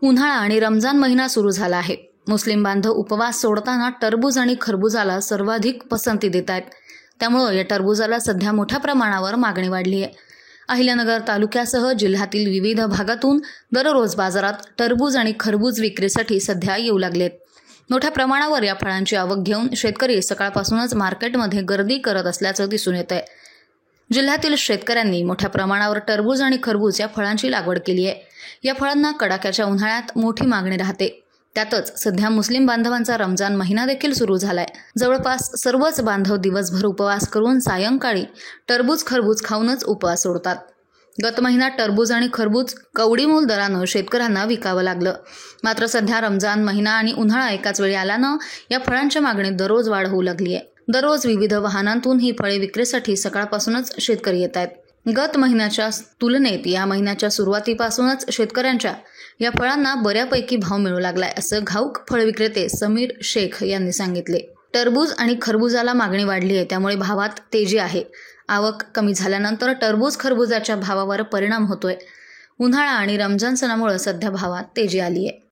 उन्हाळा आणि रमजान महिना सुरू झाला आहे। मुस्लिम बांधव उपवास सोडताना टरबूज आणि खरबुजाला सर्वाधिक पसंती देत आहेत। त्यामुळे या टरबुजाला सध्या मोठ्या प्रमाणावर मागणी वाढली आहे। अहिल्यानगर तालुक्यासह जिल्ह्यातील विविध भागातून दररोज बाजारात टरबूज आणि खरबूज विक्रीसाठी सध्या येऊ लागलेत। मोठ्या प्रमाणावर या फळांची आवक घेऊन शेतकरी सकाळपासूनच मार्केटमध्ये गर्दी करत असल्याचं दिसून येत आहे। जिल्ह्यातील शेतकऱ्यांनी मोठ्या प्रमाणावर टरबूज आणि खरबूज या फळांची लागवड केली आहे। या फळांना कडाक्याच्या उन्हाळ्यात मोठी मागणी राहते। त्यातच सध्या मुस्लिम बांधवांचा रमजान महिना देखील सुरू झालाय। जवळपास सर्वच बांधव दिवसभर उपवास करून सायंकाळी टरबूज खरबूज खाऊनच उपवास सोडतात। गत महिन्यात टरबूज आणि खरबूज कवडीमोल दरानं शेतकऱ्यांना विकावं लागलं। मात्र सध्या रमजान महिना आणि उन्हाळा एकाच वेळी आल्यानं या फळांच्या मागणीत दररोज वाढ होऊ लागली आहे। दररोज विविध वाहनांतून ही फळे विक्रीसाठी सकाळपासूनच शेतकरी येत आहेत। गत महिन्याच्या तुलनेत या महिन्याच्या सुरुवातीपासूनच शेतकऱ्यांच्या या फळांना बऱ्यापैकी भाव मिळू लागलाय, असं घाऊक फळ विक्रेते समीर शेख यांनी सांगितले। टरबूज आणि खरबुजाला मागणी वाढली आहे, त्यामुळे भावात तेजी आहे। आवक कमी झाल्यानंतर टरबूज खरबुजाच्या भावावर परिणाम होतोय। उन्हाळा आणि रमजान सणामुळे सध्या भावात तेजी आली आहे।